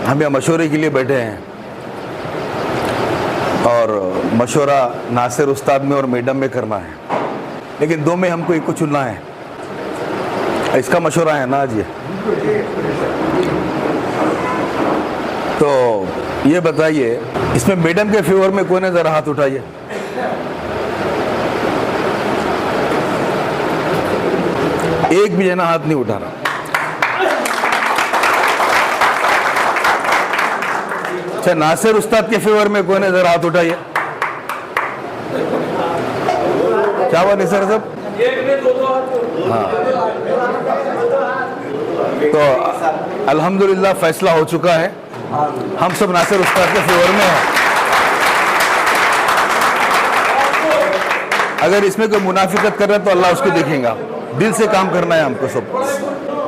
हम यहाँ मशवरे के लिए बैठे हैं और मशवरा नासिर उस्ताद में और मैडम में करना है, लेकिन दो में हमको एक को चुनना है। इसका मशवरा है ना आज ये। तो ये बताइए, इसमें मैडम के फेवर में कौन है, जरा हाथ उठाइए। एक भी जना हाथ नहीं उठा रहा। अच्छा, नासिर उस्ताद के फेवर में कौन है, जरा हाथ उठाइए। क्या हुआ निसार साहब? हाँ, तो अल्हम्दुलिल्लाह फैसला हो चुका है, हम सब नासिर उस्ताद के फेवर में हैं। अगर इसमें कोई मुनाफिकत कर रहा है तो अल्लाह उसको देखेगा। दिल से काम करना है हमको सब।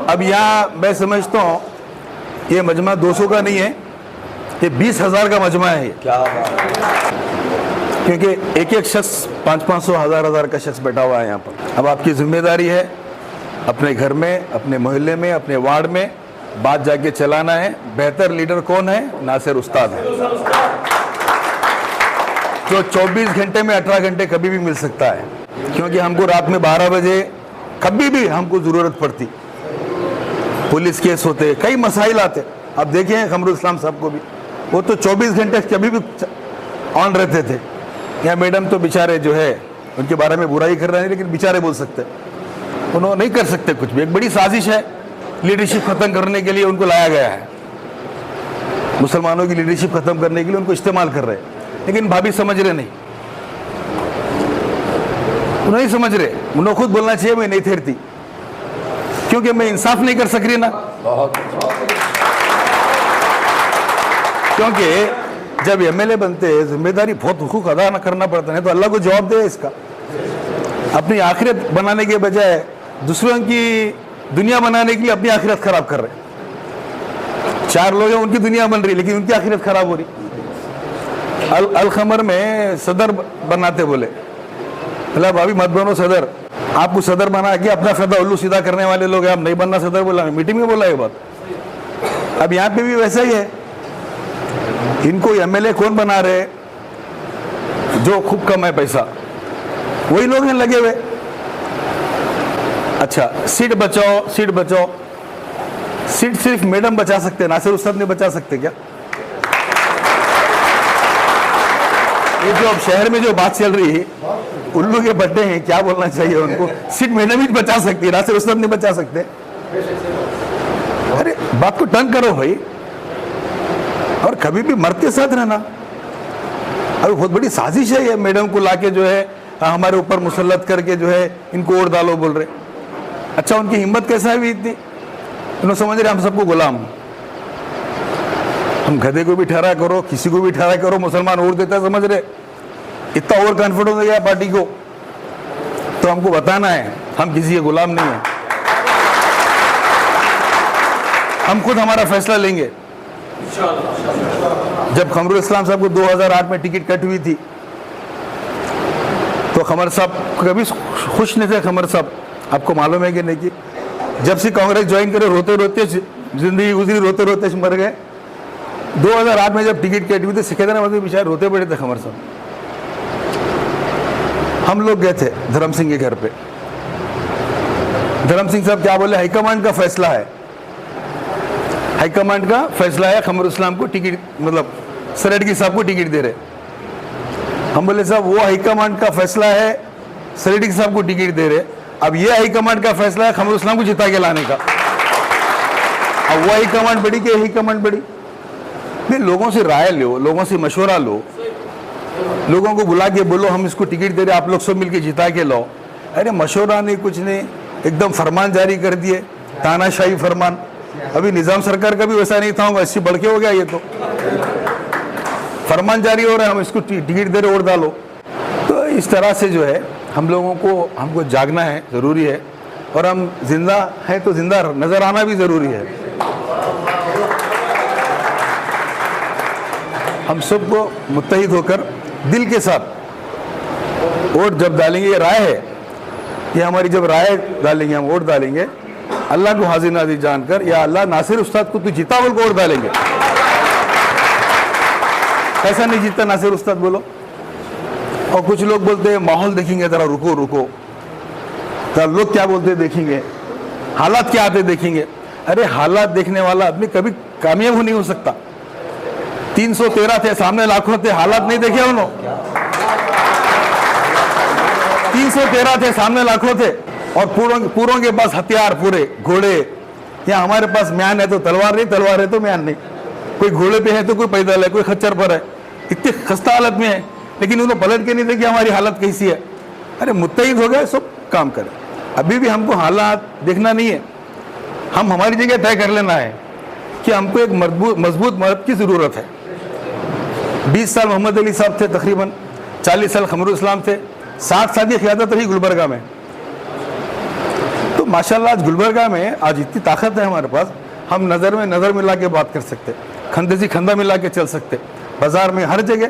अब यहाँ मैं समझता हूँ ये मजमा 200 का नहीं है, ये 20,000 का मजमा है। क्या क्योंकि एक एक शख्स 500-500 हज़ार का शख्स बैठा हुआ है यहाँ पर। अब आपकी जिम्मेदारी है अपने घर में, अपने मोहल्ले में, अपने वार्ड में बात जाके चलाना है। बेहतर लीडर कौन है? नासिर उस्ताद है, जो 24 घंटे में 18 घंटे कभी भी मिल सकता है। क्योंकि हमको रात में 12 बजे कभी भी हमको ज़रूरत पड़ती, पुलिस केस होते, कई मसाइल आते। अब देखें खमरुल इस्लाम साहब को भी, वो तो 24 घंटे कभी भी ऑन रहते थे। यहाँ मैडम तो बेचारे जो है उनके बारे में बुराई कर रहे हैं, लेकिन बेचारे बोल सकते, उन्होंने नहीं कर सकते कुछ भी। एक बड़ी साजिश है, लीडरशिप खत्म करने के लिए उनको लाया गया है। मुसलमानों की लीडरशिप खत्म करने के लिए उनको इस्तेमाल कर रहे हैं, लेकिन भाभी समझ रहे नहीं, नहीं समझ रहे। उन्हें खुद बोलना चाहिए मैं नहीं ठहरती, क्योंकि मैं इंसाफ नहीं कर सक रही ना। क्योंकि जब एमएलए बनते हैं जिम्मेदारी बहुत हुकूक अदा करना पड़ता है, तो अल्लाह को जवाब दे इसका। अपनी आखिरत बनाने के बजाय दूसरों की दुनिया बनाने के लिए अपनी आखिरत खराब कर रहे। 4 लोग हैं, उनकी दुनिया बन रही, लेकिन उनकी आखिरत खराब हो रही। अल खमर में सदर बनाते, बोले बोला भाभी मत बनो सदर, आपको सदर बना के अपना फायदा उल्लू सीधा करने वाले लोग हैं, आप नहीं बनना सदर। बोला मीटिंग में बोला ये बात। अब यहाँ पे भी वैसा ही है, इनको एमएलए कौन बना रहे? जो खूब कम है पैसा, वही लोग हैं लगे हुए। अच्छा, सीट बचाओ, सीट बचाओ, सीट सिर्फ मैडम बचा सकते हैं, नासिर उस्ताद नहीं बचा सकते क्या? ये जो अब शहर में जो बात चल रही है, उल्लू के बड्डे हैं, क्या बोलना चाहिए उनको? सीट मैडम ही बचा सकती है, नासिर उस्ताद नहीं बचा सकते। अरे बात को टर्न करो भाई, और कभी भी मर्द के साथ रहना। अभी बहुत बड़ी साजिश है ये, मैडम को लाके जो है हमारे ऊपर मुसल्लत करके जो है इनको वोट डालो बोल रहे। अच्छा, उनकी हिम्मत कैसा है इतनी? उन्होंने समझ रहे हम सबको गुलाम, हम गधे को भी ठहरा करो, किसी को भी ठहरा करो, मुसलमान वोट देता है, समझ रहे। इतना ओवर कॉन्फिडेंस हो गया पार्टी को। तो हमको बताना है हम किसी के गुलाम नहीं है, हम खुद हमारा फैसला लेंगे। जब खमरुल इस्लाम साहब को 2008 में टिकट कट हुई थी, तो खमर साहब कभी खुश नहीं थे। खमर साहब आपको मालूम है कि नहीं कि जब से कांग्रेस ज्वाइन करे रोते रोते जिंदगी गुजरी, रोते रोते मर गए। 2008 में जब टिकट कटी हुई थी, सिकंदर में बेचारे रोते पड़े थे खमर साहब। हम लोग गए थे धर्म सिंह के घर पे। धर्म सिंह साहब क्या बोले? हाईकमांड का फैसला है, हाईकमांड का फैसला है, खमरुल इस्लाम को टिकट, मतलब सरेडगी साहब को टिकट दे रहे। हम बोले साहब वो हाईकमांड का फैसला है, सरेडगी साहब को टिकट दे रहे। अब ये हाईकमांड का फैसला है खमरुल इस्लाम को जिता के लाने का। अब वो हाईकमांड बड़ी कि हाईकमांड बड़ी? नहीं, लोगों से राय लो, लोगों से मशवरा लो, लोगों को बुला के बोलो हम इसको टिकट दे रहे, आप लोग सब मिलके जिता के लाओ। अरे मशवरा नहीं, कुछ नहीं, एकदम फरमान जारी कर दिए, तानाशाही फरमान। अभी निजाम सरकार का भी वैसा नहीं था, ऐसी बढ़ के हो गया। ये तो फरमान जारी हो रहा है, हम इसको टिकट दे रहे, वोट डालो। तो इस तरह से जो है हम लोगों को, हमको जागना है, ज़रूरी है। और हम जिंदा हैं तो जिंदा नज़र आना भी ज़रूरी है। हम सबको मुत्तहिद होकर दिल के साथ वोट जब डालेंगे, ये राय है, ये हमारी जब राय डालेंगे, हम वोट डालेंगे, अल्लाह को हाजिर नाज़िर जानकर, या अल्लाह नासिर उस्ताद को तू जिता बोल को वोट डालेंगे। कैसा नहीं जीतता नासिर उस्ताद, बोलो। और कुछ लोग बोलते हैं माहौल देखेंगे, जरा रुको रुको, जरा लोग क्या बोलते हैं देखेंगे, हालात क्या आते देखेंगे। अरे हालात देखने वाला आदमी कभी कामयाब नहीं हो सकता। 313 थे, सामने लाखों थे, हालात नहीं देखे उन्होंने। 313 थे, सामने लाखों थे, और पूरों के पास हथियार पूरे, घोड़े। या हमारे पास म्यान है तो तलवार नहीं, तलवार है तो म्यान नहीं। कोई घोड़े पे है तो कोई पैदल है, कोई खच्चर पर है। इतनी खस्ता हालत में है, लेकिन उन्होंने पलट के नहीं देखी हमारी हालत कैसी है। अरे मुत्तहिद हो गए, सब काम करें। अभी भी हमको हालात देखना नहीं है, हम हमारी जगह तय कर लेना है कि हमको एक मजबूत मदद की ज़रूरत है। 20 साल मोहम्मद अली साहब थे तकरीबन, 40 साल खमरुल इस्लाम थे, 60 साल की क़ियादत रही गुलबर्गा में। तो माशाल्लाह आज गुलबर्गा में आज इतनी ताकत है हमारे पास, हम नज़र में नज़र मिला के बात कर सकते, खंदे से खंदा मिला के चल सकते, बाजार में हर जगह।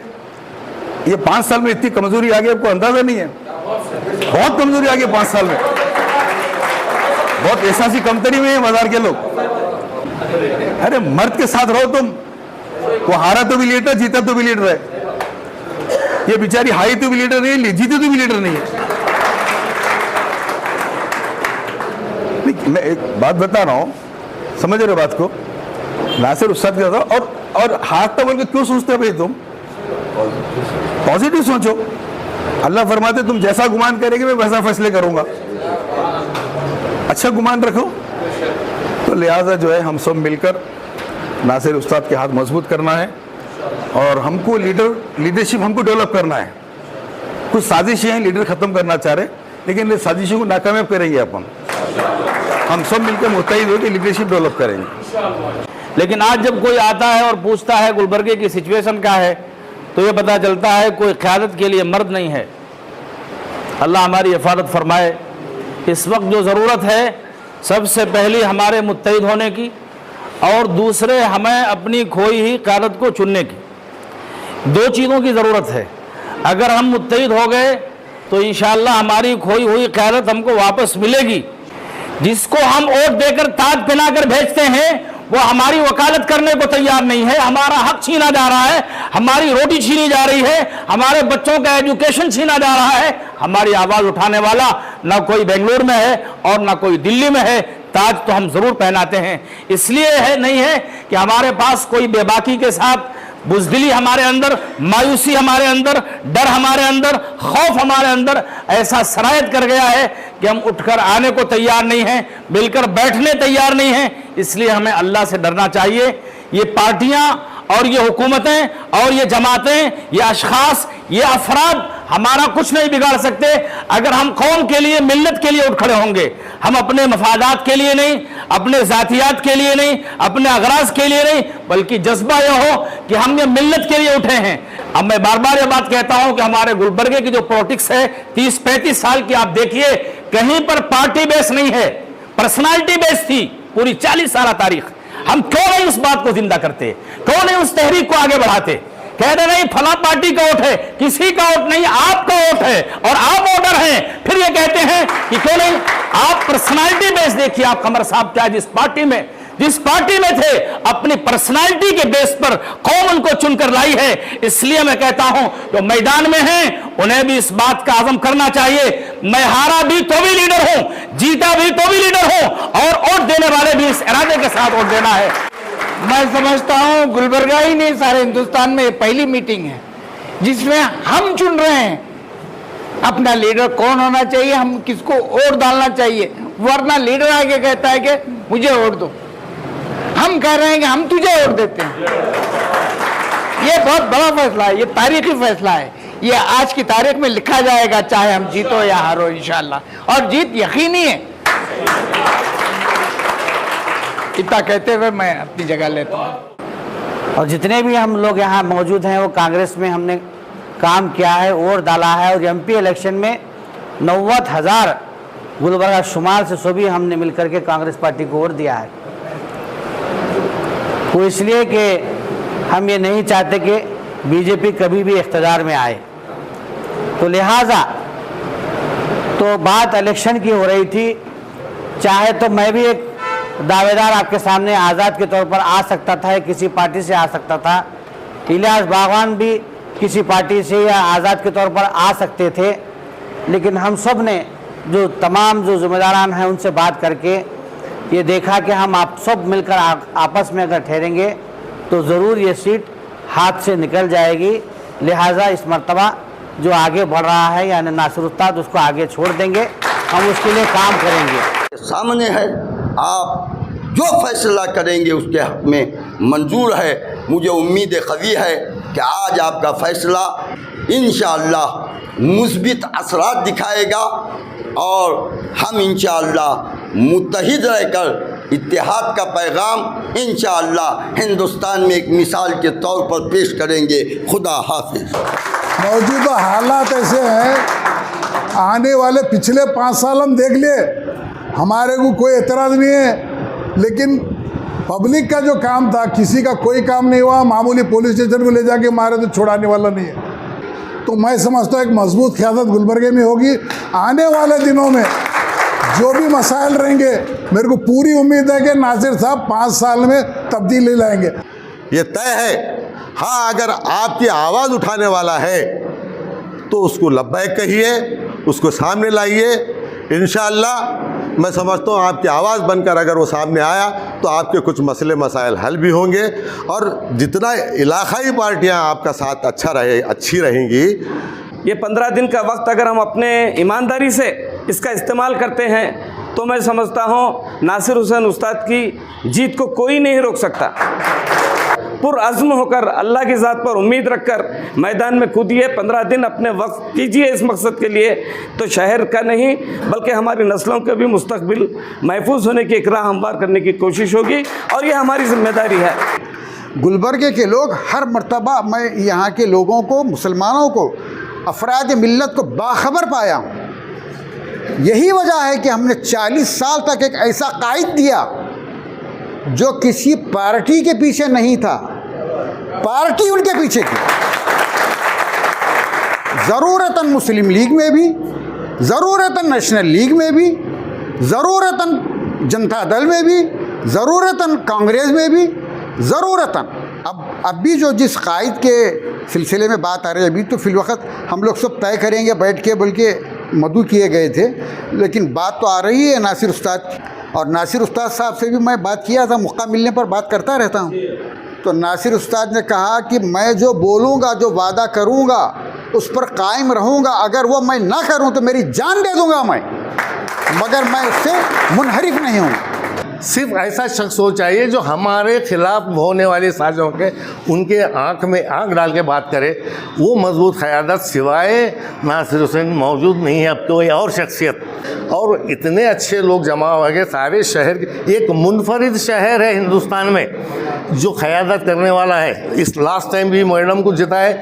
ये 5 साल में इतनी कमजोरी आ गई, आपको अंदाजा नहीं है। बहुत कमजोरी आ गई 5 साल में, बहुत एहसासी कमतरी में है बाजार के लोग। अरे मर्द के साथ रहो तुम, वो हारा तो भी लीडर, जीता तो भी लीडर है। ये बेचारी हारी तो भी लीडर नहीं है, जीती तो भी लीडर नहीं है। मैं एक बात बता रहा हूं, समझ रहे हो बात को। नासिर उस्ताद क्या था, और हारता बोल के क्यों सोचते हो भाई तुम? पॉजिटिव सोचो। अल्लाह फरमाते तुम जैसा गुमान करेंगे मैं वैसा फैसले करूंगा। अच्छा गुमान रखो। तो लिहाजा जो है हम सब मिलकर नासिर उस्ताद के हाथ मजबूत करना है, और हमको लीडरशिप हमको डेवलप करना है। कुछ साजिशें हैं, लीडर खत्म करना चाह रहे, लेकिन साजिशों को नाकामयाब करेंगे अपन। हम सब मिलकर मुत्तहिद होकर लीडरशिप डेवलप करेंगे। लेकिन आज जब कोई आता है और पूछता है गुलबर्गे की सिचुएशन क्या है, तो ये पता चलता है कोई क़यादत के लिए मर्द नहीं है। अल्लाह हमारी हिफाजत फरमाए। इस वक्त जो ज़रूरत है सबसे पहली हमारे मुत्तहिद होने की, और दूसरे हमें अपनी खोई हुई क़यादत को चुनने की। 2 चीज़ों की ज़रूरत है। अगर हम मुत्तहिद हो गए तो इंशाअल्लाह हमारी खोई हुई क़यादत हमको वापस मिलेगी। जिसको हम वोट देकर ताज पहनाकर भेजते हैं वो हमारी वकालत करने को तैयार नहीं है। हमारा हक छीना जा रहा है, हमारी रोटी छीनी जा रही है, हमारे बच्चों का एजुकेशन छीना जा रहा है। हमारी आवाज़ उठाने वाला ना कोई बेंगलुरु में है और ना कोई दिल्ली में है। ताज तो हम ज़रूर पहनाते हैं। इसलिए है नहीं है कि हमारे पास कोई बेबाकी के साथ बुज़दिली हमारे अंदर, मायूसी हमारे अंदर, डर हमारे अंदर, खौफ हमारे अंदर ऐसा सरायत कर गया है कि हम उठकर आने को तैयार नहीं हैं, मिलकर बैठने तैयार नहीं हैं। इसलिए हमें अल्लाह से डरना चाहिए। ये पार्टियां और ये हुकूमतें और ये जमातें, ये अशखास, ये अफराद हमारा कुछ नहीं बिगाड़ सकते अगर हम कौम के लिए, मिल्लत के लिए उठ खड़े होंगे। हम अपने मफादात के लिए नहीं, अपने ज़ातियात के लिए नहीं, अपने अगराज के लिए नहीं, बल्कि जज्बा यह हो कि हम ये मिल्लत के लिए उठे हैं। अब मैं बार बार ये बात कहता हूं कि हमारे गुलबर्गे की जो पॉलिटिक्स है 30-35 साल की, आप देखिए कहीं पर पार्टी बेस नहीं है, पर्सनालिटी बेस थी पूरी 40 साल तारीख। हम क्यों नहीं उस बात को जिंदा करते? क्यों नहीं उस तहरीक को आगे बढ़ाते? कहते नहीं फला पार्टी का वोट है, किसी का वोट नहीं, आपका वोट है और आप वोटर हैं। फिर ये कहते हैं कि क्यों नहीं आप पर्सनालिटी बेस देखिए। आप कमर साहब क्या जिस पार्टी में थे, अपनी पर्सनालिटी के बेस पर कौम उनको चुनकर लाई है। इसलिए मैं कहता हूं जो मैदान में हैं उन्हें भी इस बात का आज़म करना चाहिए, मैं हारा भी तो भी लीडर हूं, जीता भी तो भी लीडर हूं, और वोट देने वाले भी इस इरादे के साथ वोट देना है। मैं समझता हूं गुलबर्गा ही नहीं, सारे हिंदुस्तान में पहली मीटिंग है जिसमें हम चुन रहे हैं अपना लीडर कौन होना चाहिए, हम किसको वोट डालना चाहिए। वरना लीडर आके कहता है कि मुझे वोट दो, हम कह रहे हैं कि हम तुझे वोट देते हैं। ये बहुत बड़ा फैसला है, ये तारीखी फैसला है। ये आज की तारीख में लिखा जाएगा, चाहे हम जीतो या हारो इंशाअल्लाह, और जीत यकीनी है। इतना कहते हुए मैं अपनी जगह लेता हूँ। और जितने भी हम लोग यहाँ मौजूद हैं वो कांग्रेस में हमने काम किया है, वोट डाला है, और एमपी इलेक्शन में 90,000 गुलबर्गा शुमाल से सभी हमने मिलकर के कांग्रेस पार्टी को वोट दिया है। वो इसलिए कि हम ये नहीं चाहते कि बीजेपी कभी भी इख्तियार में आए। तो लिहाजा तो बात इलेक्शन की हो रही थी, चाहे तो मैं भी एक दावेदार आपके सामने आज़ाद के तौर पर आ सकता था, या किसी पार्टी से आ सकता था। इलियास बागवान भी किसी पार्टी से या आज़ाद के तौर पर आ सकते थे, लेकिन हम सब ने जो तमाम जो जिम्मेदारान हैं उनसे बात करके ये देखा कि हम आप सब मिलकर आपस में अगर ठहरेंगे तो ज़रूर ये सीट हाथ से निकल जाएगी। लिहाजा इस मर्तबा जो आगे बढ़ रहा है यानी नासिर उस्ताद, उसको आगे छोड़ देंगे, हम उसके लिए काम करेंगे। सामने है, आप जो फैसला करेंगे उसके हक़ में मंजूर है। मुझे उम्मीद कवी है कि आज आपका फ़ैसला इंशाअल्लाह मुस्बित असरात दिखाएगा और हम इंशाअल्लाह मुत्तहिद रहकर इत्तेहाद का पैगाम इंशाअल्लाह हिंदुस्तान में एक मिसाल के तौर पर पेश करेंगे। खुदा हाफिज़। मौजूदा हालात ऐसे हैं, आने वाले पिछले 5 साल हम देख लिए, हमारे को कोई एतराज़ नहीं है, लेकिन पब्लिक का जो काम था किसी का कोई काम नहीं हुआ। मामूली पुलिस स्टेशन को ले जाके मारे तो छोड़ाने वाला नहीं है। तो मैं समझता हूँ एक मजबूत क़यादत गुलबर्गे में होगी। आने वाले दिनों में जो भी मसाइल रहेंगे, मेरे को पूरी उम्मीद है कि नासिर साहब 5 साल में तब्दीली लाएंगे। ये तय है। हाँ, अगर आपकी आवाज़ उठाने वाला है तो उसको लब्बैक कहिए, उसको सामने लाइए। इंशाअल्लाह मैं समझता हूँ आपकी आवाज़ बनकर अगर वो सामने आया तो आपके कुछ मसले मसाइल हल भी होंगे, और जितना इलाक़ाई पार्टियाँ आपका साथ अच्छी रहेंगी। ये 15 दिन का वक्त अगर हम अपने ईमानदारी से इसका इस्तेमाल करते हैं तो मैं समझता हूँ नासिर हुसैन उस्ताद की जीत को कोई नहीं रोक सकता। पुरअज़्म होकर अल्लाह की ज़ात पर उम्मीद रखकर मैदान में कूदिए। 15 दिन अपने वक्त कीजिए इस मकसद के लिए, तो शहर का नहीं बल्कि हमारी नस्लों के भी मुस्तकबिल महफूज होने की एक राह हमवार करने की कोशिश होगी, और ये हमारी जिम्मेदारी है। गुलबर्गे के लोग हर मर्तबा, मैं यहाँ के लोगों को, मुसलमानों को, अफराद मिल्लत को बाखबर पाया हूँ। यही वजह है कि हमने 40 साल तक एक ऐसा कायद दिया जो किसी पार्टी के पीछे नहीं था, पार्टी उनके पीछे थी। ज़रूरतन मुस्लिम लीग में भी, ज़रूरतन नेशनल लीग में भी, ज़रूरतन जनता दल में भी, ज़रूरतन कांग्रेस में भी, ज़रूरतन अब भी जो जिस कायद के सिलसिले में बात आ रही है, अभी तो फिलवक्त हम लोग सब तय करेंगे बैठ के, बल्कि मदू किए गए थे, लेकिन बात तो आ रही है नासिर उस्ताद की। और नासिर उस्ताद साहब से भी मैं बात किया था, मौका मिलने पर बात करता रहता हूँ। तो नासिर उस्ताद ने कहा कि मैं जो बोलूँगा, जो वादा करूँगा, उस पर कायम रहूँगा। अगर वो मैं ना करूँ तो मेरी जान दे दूँगा मैं, मगर मैं उससे मुनहरिफ नहीं हूँ। सिर्फ ऐसा शख्स हो चाहिए जो हमारे खिलाफ होने वाली साजिशों के उनके आंख में आंख डाल के बात करे। वो मजबूत क़यादत सिवाय नासिर हुसैन मौजूद नहीं है अब तो, कोई और शख्सियत। और इतने अच्छे लोग जमा हो गए सारे शहर, एक मुनफरिद शहर है हिंदुस्तान में जो क़यादत करने वाला है। इस लास्ट टाइम भी मैडम को जिताए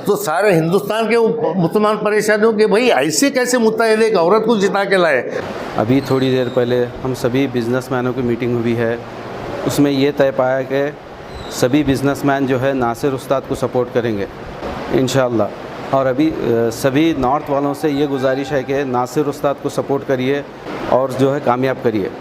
तो सारे हिंदुस्तान के मुसलमान परेशान हो कि भाई ऐसे कैसे मुत्तहिद एक औरत को जिता के लाए। अभी थोड़ी देर पहले हम सभी बिजनेसमैनों की मीटिंग हुई है, उसमें ये तय पाया कि सभी बिजनेसमैन जो है नासिर उस्ताद को सपोर्ट करेंगे इंशाअल्लाह। और अभी सभी नॉर्थ वालों से ये गुजारिश है कि नासिर उस्ताद को सपोर्ट करिए और जो है कामयाब करिए।